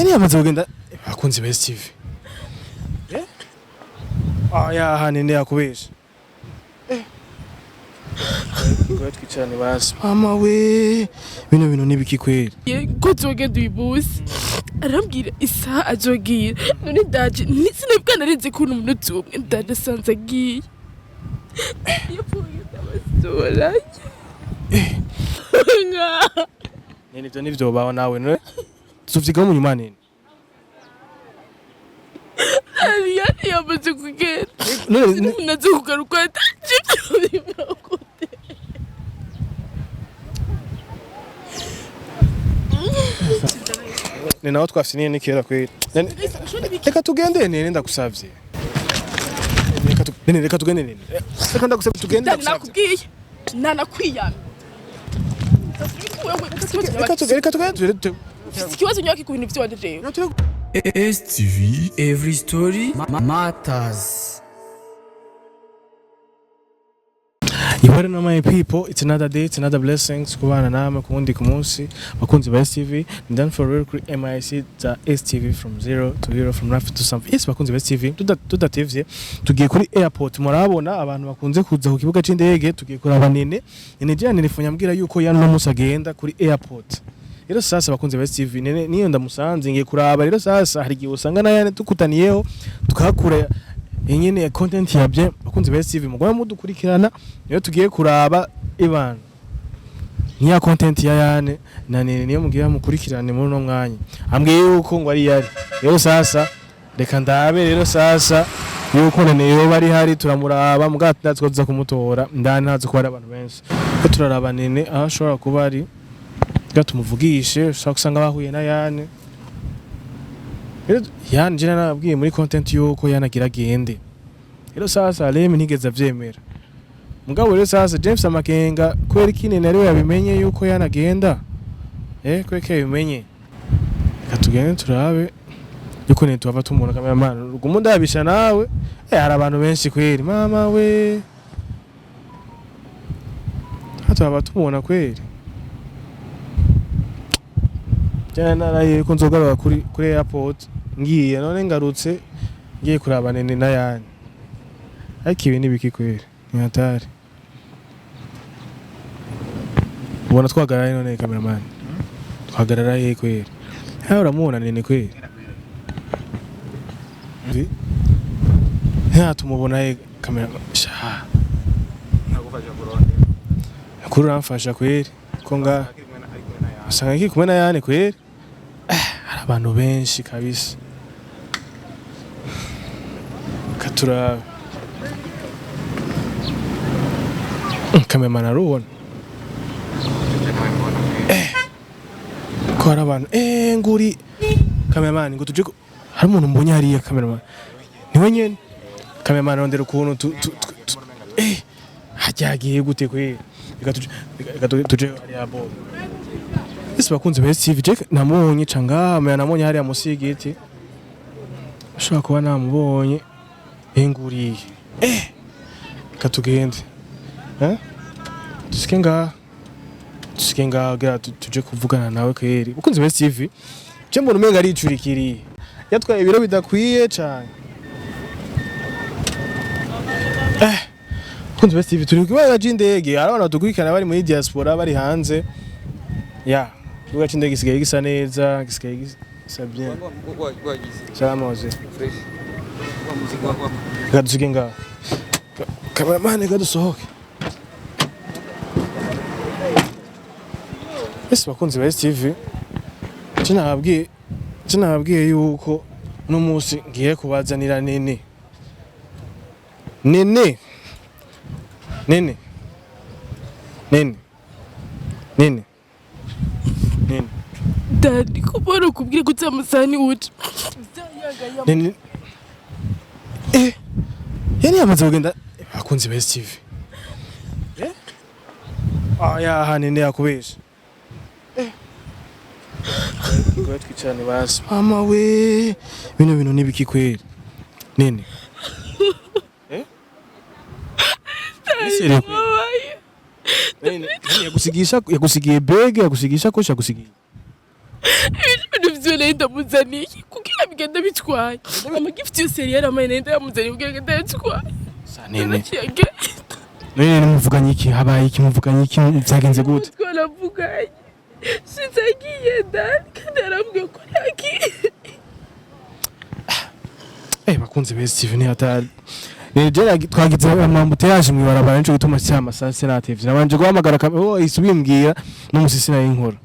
Yani yamaze kugenda akunze Best TV. Ya Nene yakubesha. Kwa twicarane basi. Mama we. Bino bintu nibiki kweli. Ko tugenda uyibusi. Arambwira isaha azogira. None ndaje sinebwa narinze kuntu umunota umwe ndadasanze agiye. Yapfuye ndabasura. Nene byo nivyo baho nawe no. Tuvyiga mu nyuma Nene. Ariya yamaze kugenda. None nazo kugaruka atacyo. Ni naho twafiniye nikera kweli. Reka tugende Nene ndagusavye. Reka tugende Nene. Reka ndagusavye tugende ndagusavye. Nanakwiyana. Reka tugende. Ikibazo nyaki ku bintu vy'wadede. STV, every story matters. You are my people, it's another day, it's another blessings kubana namwe kundi ku munsi bakunzi ba STV and then for real MIC the STV from zero to hero from nothing to something. Yes bakunzi ba STV tudatevye tugiye kuri airport murabona abantu bakunze kuza ku kibuga c'indege tugiye kuraba Nene jana nifunya mbwira yuko yano musa agenda kuri airport. Rero sasa bakunze ba STV Nene niyo ndamusanze ngiye kuraba rero sasa hari gihe usanga nayane tukutaniyeho tukakura nyene content yabye bakunze ba STV mugwa mudukurikirana niyo tugiye kuraba ibana niya content ya yane na Nene niyo mugiye mukurikirane muri no mwanya ambwiye yuko ngo ari yari rero sasa reka ndabe rero sasa yuko Nene yo bari hari turamuraba mugati twaza kumutora ndani hazo ko ari abantu benshi ko turaraba Nene aho ashobora kuba ari gatumuvugishe ushaka kusanga bahuye na yane yani jina nabwiye muri content yuko yanagira gende rero sasa Remy ntigeze avyemera mugabo rero sasa James Amakenga kweri kinene ariwe yabimenye yuko yanagenda kweke yabimenye katugende turabe yuko ne tuva tumubona cameraman rugumu ndabisha nawe hari abantu benshi kweri mama we hataba tumubona kweri jana naraye ko nzogaruka kuri airport ngiye none ngarutse ngiye kuraba Nene na yani ariko ibi nibiki kweri ni hatari ubona twagarara none cameraman twagarara he kweri hawe uramubona Nene kweri tumubona he cameraman sha nagufasha kuronde kuri uramfasha kweri ko nga usanga iki kumena yani kweri hari abantu benshi kabisa katura cameraman arubona ko hari abantu nguri cameraman ngo tuje hari umuntu mbonye hariya cameraman niwe nyene cameraman arondera ukuntu hajyagiye gute kweri reka tuje hariya bo isi bakunze ba STV je namonye canga namonye hariya musigiti ashaka kuba namubonye nguriye katugende tusikenga gira tuje kuvugana nawe kweri bakunze ba STV je mbona umenga ari icurikiriye yatwaye ibiro bidakwiye cyane bakunze ba STV turi kubaga c'indege arabana tukurikana bari muri Diaspora bari hanze Kukibuga c'indege gisigaye gisa neza, gisigaye gisa bien. Salamoze. Fresh. Gadusige nga. Cameraman gadusohoke. Ese bakunzi ba STV. Cinababwiye yuko no musi ngiye kubazanira Nene. Dadi kubona kubwira kutsamusani uti. Nene. Yani yamaze kugenda bakunzi ba STV. Ya Nene yakubesha. Kwa twicarane basi. Mama we. Bino bintu nibiki kweli. Nene. Nene yagusigiye bege, yagusigisha ko yagusigiye. Ibintu vyone nari ndamuzaniye kugira bigenda bitwaye amagift yose yari yaramaye nari ndamuzaniye kugira ngo ndayatwaye Nene Nene muvuganye iki habaye iki muvuganye iki byagenze gute twaravuganye sinzagiye ndani kandi arambwiye ko yagiye bakunze bese Steven atari Nijera twagize amambuteyaje mu barabara nico gituma cyama sanse na TV nabanje guhamagara isubimbwira n'umusisi na inkora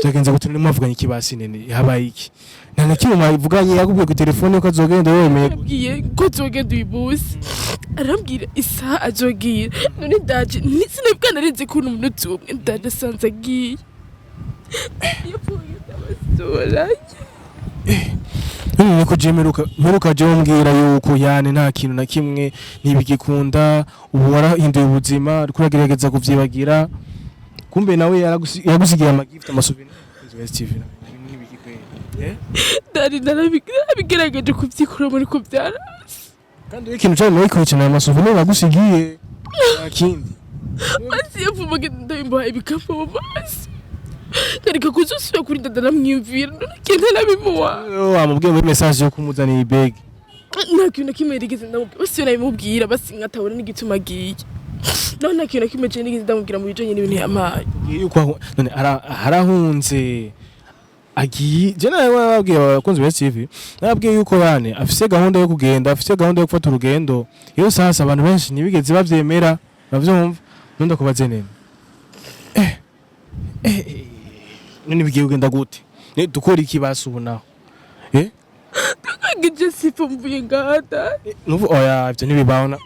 byagenze gute nimuvuganye iki basi Nene habaye iki nta kimwe mwavuganye yakubwiye ku telefone ko azogenda wemeye yabwiye ko azogenda uyibusi arambwira isaha azogira none ndaje sinabwa narinze kuntu umunota umwe ndaje sanze agiye yapfuye ndabasura Nuko meruka je umbwira yuko yani nta kintu na kimwe nibigikunda ubu warahinduye ubuzima kuragerageza kuvyibagira kumbe nawe yagusigiye amagift amasouvenir TV Dari narabigerageje kuvyikura muri ko byarasi kandi ikintu cyane nawe kwicana amasouvenir yagusigiye akindi Masi yavumaga ndayimba ibikapu mu maso Karika kuzusubira kuri dada namwiyumvira none nabimuwa amubwiye muri message yo kumuzana iyi bag nta kintu nakimwe rigeze ndamubwira basi nabimubwira basi nkatabona n'igituma giye none nta kintu nakimwe je nigeze ndamubwira mu bijanye n'ibintu yamaye yuko none arahunze agiye je nawe wabwiye abakunzi ba TV nabwiye yuko yane afise gahunda yo kugenda afise gahunda yo gufata urugendo iyo sasa abantu benshi nibigeze bavyemera bavyumva nonda kubaze Nene none bigiye kugenda gute dukora iki basubunaho tukagije sifa mvuye ngada nuvu oya ivyo nibibawona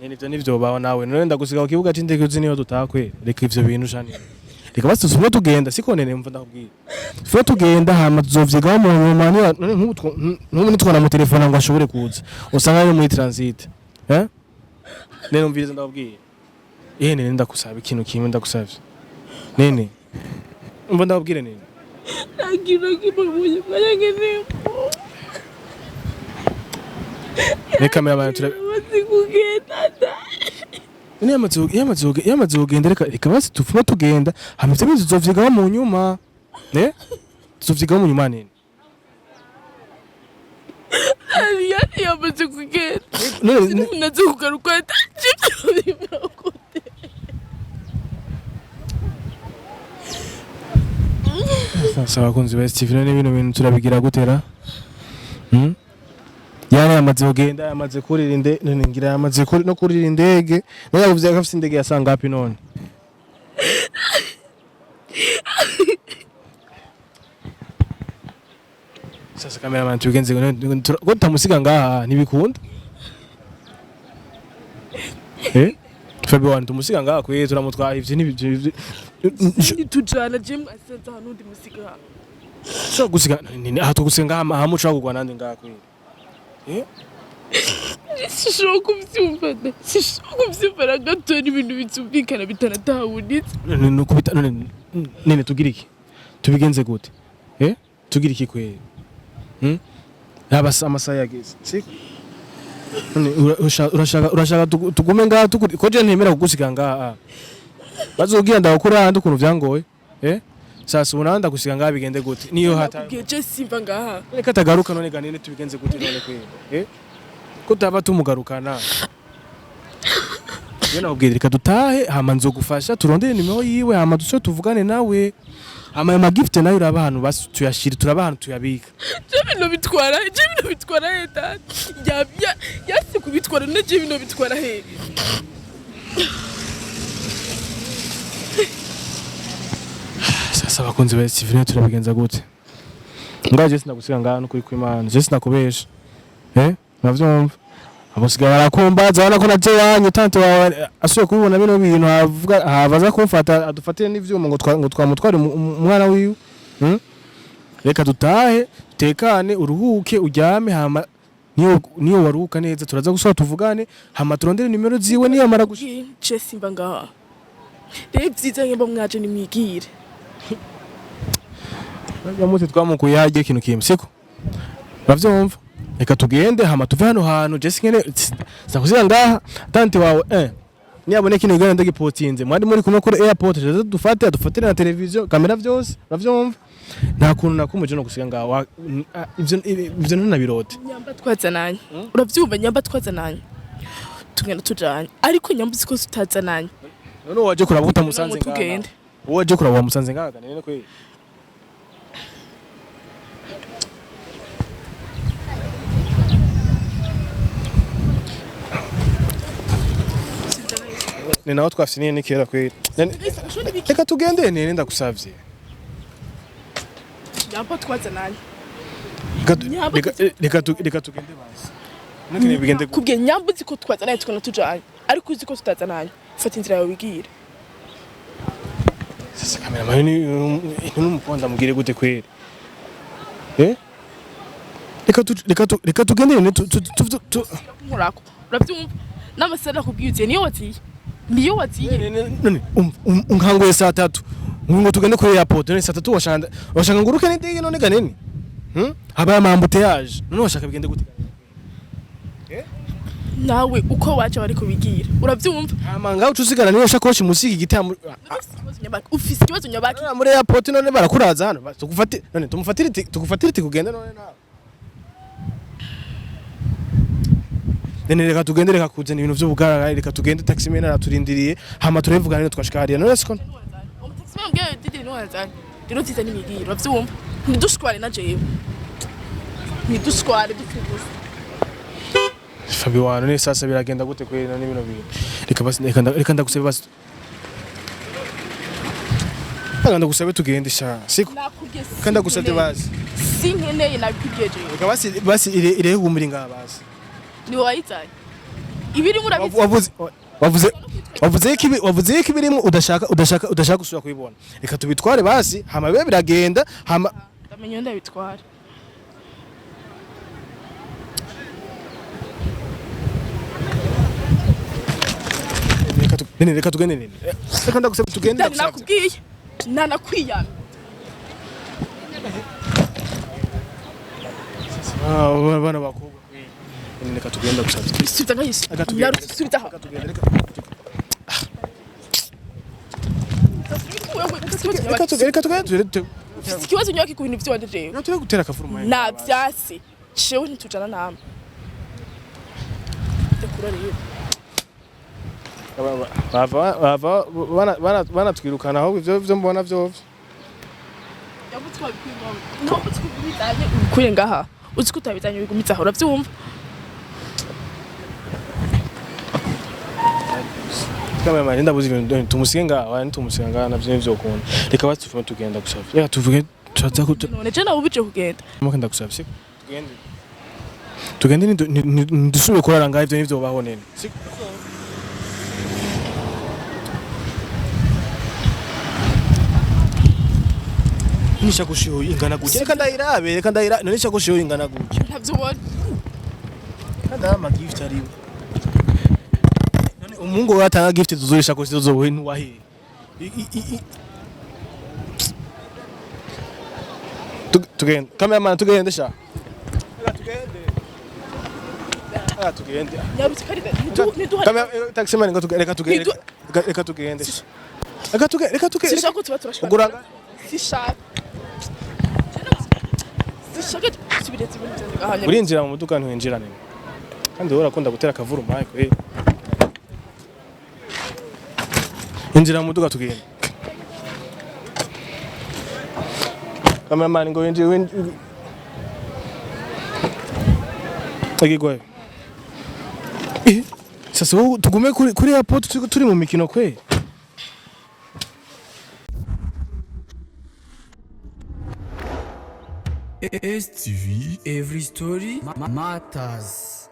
Nene ivyo nivyo bawo nawe none ndagusiga ku kibuga c'indege uzi niyo dutakwe reka ivyo bintu shani reka basi tusubire tugenda siko Nene mva ndakubwira tufire tugenda hama tuzovyigaho mu mani none nk'ubu nitwana mu telefone ngo ashobore kuza usanga ari muri transit Nene umviriza ndakubwira Nene ndakusaba ikintu kimwe ndagusavye Nene umva ndakubwira Nene nagira kibamuye mwanyene reka kamera abantu yamaze kugenda reka basi tufume tugenda hama ivyo bintu tuzovyigaho mu nyuma tuzovyigaho mu nyuma Nene yani yamaze kugenda nazo kugaruka ataje sasa bakunzi ba Steven none bino bintu turabigira gutera yana yamaze kugenda yamaze kurira none ngira yamaze no kurira indege none yavuze ko afite indege yasanga hapi none sasa cameraman tugenze ngo tamusiga ngaha nibikunda February tumusiga ngaha kwe turamutwaha ivyo nibyo tujana Jim asenza hano ndi musiga sho gusiga nini aha tugusiga ngaha aha muca kugwa nande ngaha kwe sishoko vyumva gato n'ibintu bizumvikana bitanatahunitse none kubita nene tugira iki tubigenze gute tugira iki kwe yabasa amasaha yageze siko urashaka tugume ngaha ko je ntemera kugusiga ngaha bazogira ndakura handi ukuntu vyangoye sasa ubona ndagusiga ngaha bigende gute niyo hata je simva ngaha reka tagaruka none ganene tubigenze gute none kwe ko taba tumugarukana yena ubwira reka dutahe hama nzogufasha turondere nimero yiwe hama duso tuvugane nawe hama ya magift nayo uraba ahantu basi tuyashira turaba ahantu tuyabika je bino bitwara heta yasi kubitwara ne je bino bitwara he sasa bakunzi ba Steven turabigenza gute ngaje sinagusiga ngaha no kuri kwimana je sinakubesha navyumva abusiga barakumbaza bana ko naje yanyu tante wawe asuye kubona bino bintu havaza kumfata adufatire n'ivyuma ngo twamutware umwana wiwe reka dutahe tekane uruhuke uryame hama niyo waruhuka neza turaza gusaba tuvugane hama turondere nimero ziwe niyo mara je simba ngaha rero byiza ngeba mwaje nimwigire yamutse twamukuye hagiye ikintu kimsiko bavyumva reka tugende hama tuve hano hantu je singene sakuziga ngaha tante wawe niyabone kino gana ndagipotinze mwari muri kumwe kuri airport rero dufatire na televiziyo kamera byose uravyumva nta kuntu nakumuje no gusiga ngaho ivyo nanabirote nyamba twazananye uravyumva nyamba twazananye tugenda tujanye ariko nyamba uziko tutazananye none waje kuraba utamusanze ngaho tugende waje kuraba wamusanze ngaho nene kwe ni naho twafiniye nikera kwe reka tugende nene ndagusavye nyamba twazananye reka tugende basi nukene bigende kubwiye nyamba uziko twazananye tukona tujanye ariko uziko tutazananye fata inzira yawe wigira sasa kamera mani n'umukonda mugire gute kweri reka tugende nene nkurako uravyumva n'amasara kubwiye niyo waziye none unkangoye saa 3 ngo tugende kuri airport none saa 3 washanga nguruke n'indege none ganene haba amambuteyage none washaka bigende gute nawe uko waje bari kubigira uravyumva amanga ucusigana niyo shakoshi musiki igitamu ufise ikibazo nyabaki muri airport none barakuraza hano tugufatire none tugufatire tikugenda none nawe Nene reka tugende reka kuzana ibintu by'ubugaragara reka tugende taxi mena araturindiriye hama turevugana rero twashikariye none siko taxi mena mbye didi no azanye rero tiza n'imigiro bavyumva ntidushware na jewe ntidushware dufubuza Fabi wana ne sasa biragenda gute kweri na n'ibintu bintu reka basi reka ndagusebe basi Kanda gusabe tugende sha siko kanda gusabye basi sinkeneye nabikubwiye jewe reka basi irehumira ngaha basi ni wayitanye ibiri murabizi wavuze iki birimo udashaka gusubira kubibona reka tubitware basi hama bibe biragenda hama ndamenye ndabitware reka tugende nene reka ndagusaba tugende nakubwiye nanakwiyana bana bakobwa reka tugenda gusabye subiza nkayisi subiza aha reka tugende ikibazo nyaki ku bintu by'abandi jewe natwe gutera akafuruma na byasi jewe ntitujana namwe ndakura rero bana twirukana aho ivyo mbona vyovyo ukuye ngaha uzi ko utabizanye bigumitse aho uravyumva kama mari ndabuzi ibintu tumusige ngaha ntumusiga ngaha navyo nivyo ukunda reka batufume tugenda gusaba reka tuvuge turaza ko none je nawe ubije kugenda muke ndagusaba siko tugende ndusubire kurara ngaha ivyo nivyo baho nene siko nishakoshi yo ingana gutya reka ndayira none nishakoshi yo ingana gutya ntavyo ubona kandi ama gift ari none umungu watanga gift tuzorisha ko tuzowe nwahe tugende cameraman tugende sha tugende nyarutsikarida kamera taxi man reka tugende sishaka tuba turashaka uguranga sishaka urinjira mu muduka ntuinjira nene kandi wowe urakunda gutera akavuru Mike injira mu muduka tugende cameraman ngo winjire agigoye sasa tugume kuri airport turi mu mikino kwe STV, every story matters.